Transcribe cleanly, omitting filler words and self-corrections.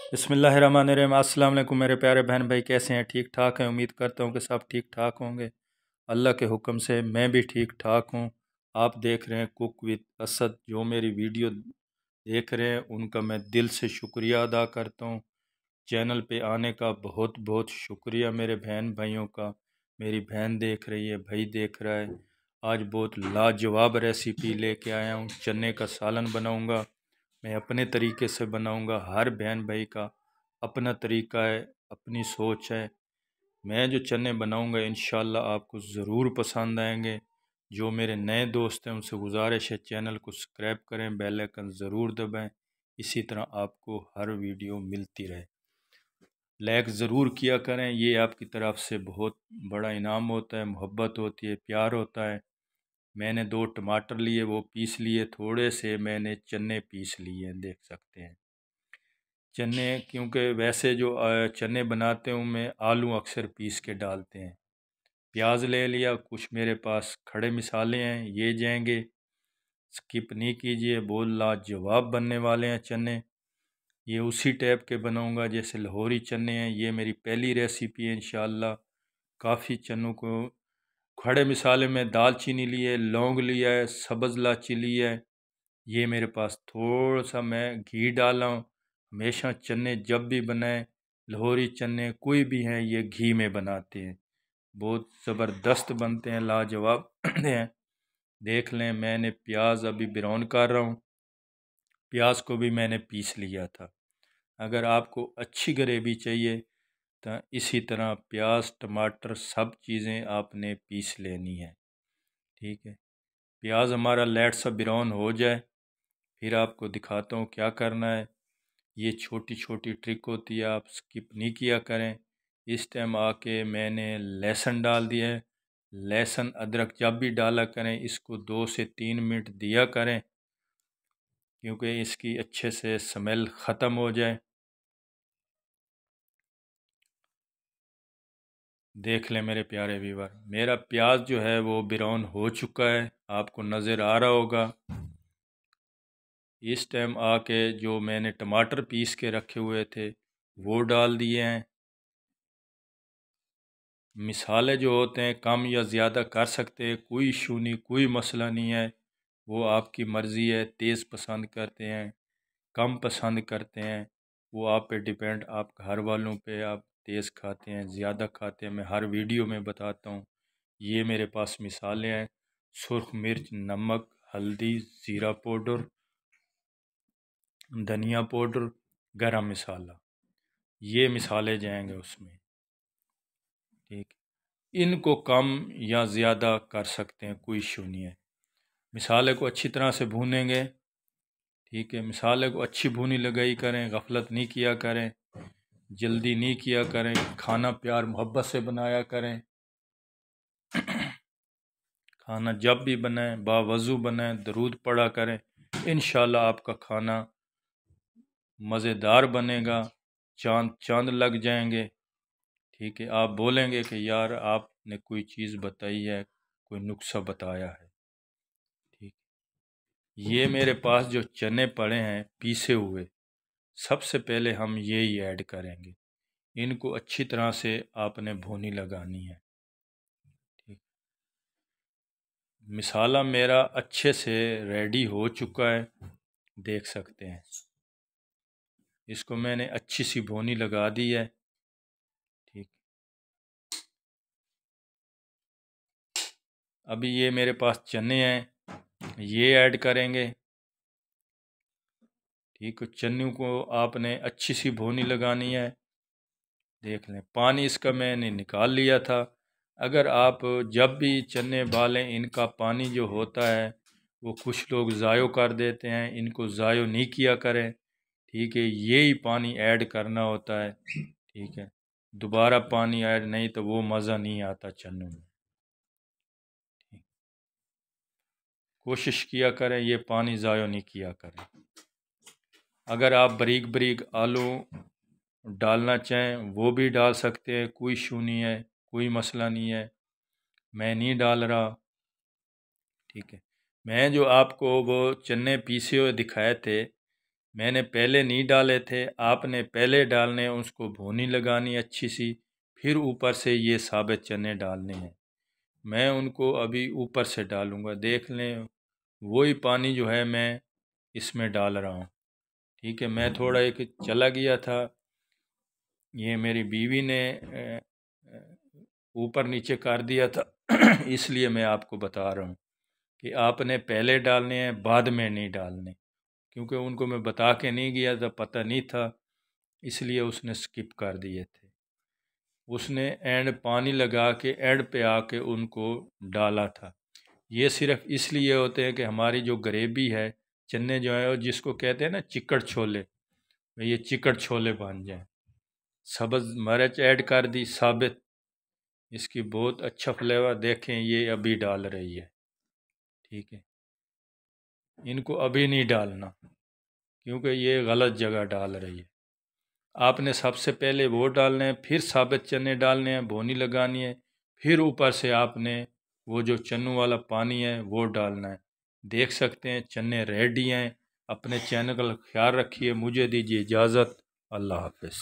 बिस्मिल्लाहिर्रहमानिर्रहीम। अस्सलाम वालेकुम मेरे प्यारे बहन भाई, कैसे हैं? ठीक ठाक हैं? उम्मीद करता हूँ कि सब ठीक ठाक होंगे। अल्लाह के हुक्म से मैं भी ठीक ठाक हूँ। आप देख रहे हैं कुक विद असद। जो मेरी वीडियो देख रहे हैं उनका मैं दिल से शुक्रिया अदा करता हूँ। चैनल पे आने का बहुत बहुत शुक्रिया मेरे बहन भाइयों का। मेरी बहन देख रही है, भाई देख रहा है। आज बहुत लाजवाब रेसिपी लेके आया हूँ। चने का सालन बनाऊँगा। मैं अपने तरीके से बनाऊंगा। हर बहन भाई का अपना तरीका है, अपनी सोच है। मैं जो चने बनाऊंगा इंशाल्लाह आपको ज़रूर पसंद आएंगे। जो मेरे नए दोस्त हैं उनसे गुजारिश है चैनल को सब्सक्राइब करें, बेल आइकन ज़रूर दबाएं। इसी तरह आपको हर वीडियो मिलती रहे। लाइक ज़रूर किया करें, ये आपकी तरफ से बहुत बड़ा इनाम होता है, मोहब्बत होती है, प्यार होता है। मैंने 2 टमाटर लिए, वो पीस लिए। थोड़े से मैंने चने पीस लिए हैं, देख सकते हैं। चने क्योंकि वैसे जो चने बनाते हैं उनमें आलू अक्सर पीस के डालते हैं। प्याज ले लिया। कुछ मेरे पास खड़े मिसाले हैं, ये जाएंगे, स्किप नहीं कीजिए। बहुत लाजवाब बनने वाले हैं चने। ये उसी टाइप के बनाऊंगा जैसे लाहौरी चने हैं। ये मेरी पहली रेसिपी है इंशाल्लाह। काफ़ी चनों को खड़े मिसाले में दालचीनी ली है, लौंग लिया है, सब्ज़ इलायची ली है। ये मेरे पास थोड़ा सा मैं घी डाला हूँ। हमेशा चने जब भी बनाए, लाहौरी चने कोई भी हैं, ये घी में बनाते हैं। बहुत ज़बरदस्त बनते हैं, लाजवाब हैं। देख लें, मैंने प्याज अभी ब्राउन कर रहा हूँ। प्याज को भी मैंने पीस लिया था। अगर आपको अच्छी ग्रेवी चाहिए तो इसी तरह प्याज टमाटर सब चीज़ें आपने पीस लेनी है। ठीक है। प्याज हमारा लेट सा ब्राउन हो जाए, फिर आपको दिखाता हूँ क्या करना है। ये छोटी छोटी ट्रिक होती है, आप स्किप नहीं किया करें। इस टाइम आके मैंने लहसुन डाल दिया है। लहसुन अदरक जब भी डाला करें इसको 2 से 3 मिनट दिया करें, क्योंकि इसकी अच्छे से स्मेल ख़त्म हो जाए। देख लें मेरे प्यारे व्यूवर, मेरा प्याज जो है वो ब्राउन हो चुका है, आपको नज़र आ रहा होगा। इस टाइम आके जो मैंने टमाटर पीस के रखे हुए थे वो डाल दिए हैं। मिसाले जो होते हैं कम या ज़्यादा कर सकते हैं, कोई इशू नहीं, कोई मसला नहीं है। वो आपकी मर्ज़ी है, तेज़ पसंद करते हैं, कम पसंद करते हैं, वो आप पे डिपेंड, आप घर वालों पे, आप तेज़ खाते हैं ज़्यादा खाते हैं, मैं हर वीडियो में बताता हूँ। ये मेरे पास मिसालें हैं। सुर्ख मिर्च, नमक, हल्दी, ज़ीरा पाउडर, धनिया पाउडर, गरम मसाला, ये मिसाले जाएंगे उसमें। ठीक, इनको कम या ज़्यादा कर सकते हैं, कोई इशू नहीं है। मिसाले को अच्छी तरह से भूनेंगे। ठीक है, मिसाले को अच्छी भूनी लगाई करें, गफलत नहीं किया करें, जल्दी नहीं किया करें। खाना प्यार मोहब्बत से बनाया करें। खाना जब भी बनाएं बावज़ू बनाएं, दरूद पढ़ा करें। इंशाल्लाह आपका खाना मज़ेदार बनेगा, चांद चांद लग जाएंगे। ठीक है, आप बोलेंगे कि यार आपने कोई चीज़ बताई है, कोई नुस्खा बताया है। ठीक, ये मेरे पास जो चने पड़े हैं पीसे हुए, सबसे पहले हम यही ऐड करेंगे। इनको अच्छी तरह से आपने भूनी लगानी है। ठीक, मिसाला मेरा अच्छे से रेडी हो चुका है, देख सकते हैं। इसको मैंने अच्छी सी भूनी लगा दी है। ठीक, अभी ये मेरे पास चने हैं, ये ऐड करेंगे। ठीक है, चन्नू को आपने अच्छी सी भूनी लगानी है। देख लें, पानी इसका मैंने निकाल लिया था। अगर आप जब भी चने बालें, इनका पानी जो होता है वो कुछ लोग ज़ायो कर देते हैं, इनको ज़ायो नहीं किया करें। ठीक है, यही पानी ऐड करना होता है। ठीक है, दोबारा पानी ऐड नहीं तो वो मज़ा नहीं आता चनों में। ठीक, कोशिश किया करें ये पानी ज़ायो नहीं किया करें। अगर आप बारीक बारीक आलू डालना चाहें वो भी डाल सकते हैं, कोई इशू नहीं है, कोई मसला नहीं है। मैं नहीं डाल रहा। ठीक है, मैं जो आपको वो चने पीसे हुए दिखाए थे, मैंने पहले नहीं डाले थे, आपने पहले डालने, उसको भूनी लगानी अच्छी सी, फिर ऊपर से ये साबित चने डालने हैं। मैं उनको अभी ऊपर से डालूँगा, देख लें वही पानी जो है मैं इसमें डाल रहा हूँ। ठीक है, मैं थोड़ा एक चला गया था, ये मेरी बीवी ने ऊपर नीचे कर दिया था इसलिए मैं आपको बता रहा हूँ कि आपने पहले डालने हैं, बाद में नहीं डालने, क्योंकि उनको मैं बता के नहीं गया था, पता नहीं था, इसलिए उसने स्किप कर दिए थे। उसने एंड पानी लगा के एंड पे आके उनको डाला था। ये सिर्फ इसलिए होते हैं कि हमारी जो ग्रेवी है, चने जो है, जिसको कहते हैं ना चिकट छोले, ये चिकट छोले बन जाए। सब्ज़ मिर्च ऐड कर दी साबित, इसकी बहुत अच्छा फ्लेवर, देखें ये अभी डाल रही है। ठीक है, इनको अभी नहीं डालना क्योंकि ये गलत जगह डाल रही है। आपने सबसे पहले वो डालने हैं, फिर साबित चने डालने हैं, भुनी लगानी है, फिर ऊपर से आपने वो जो चनों वाला पानी है वो डालना है। देख सकते हैं चने रेडी हैं। अपने चैनल का ख्याल रखिए। मुझे दीजिए इजाज़त। अल्लाह हाफ़िज़।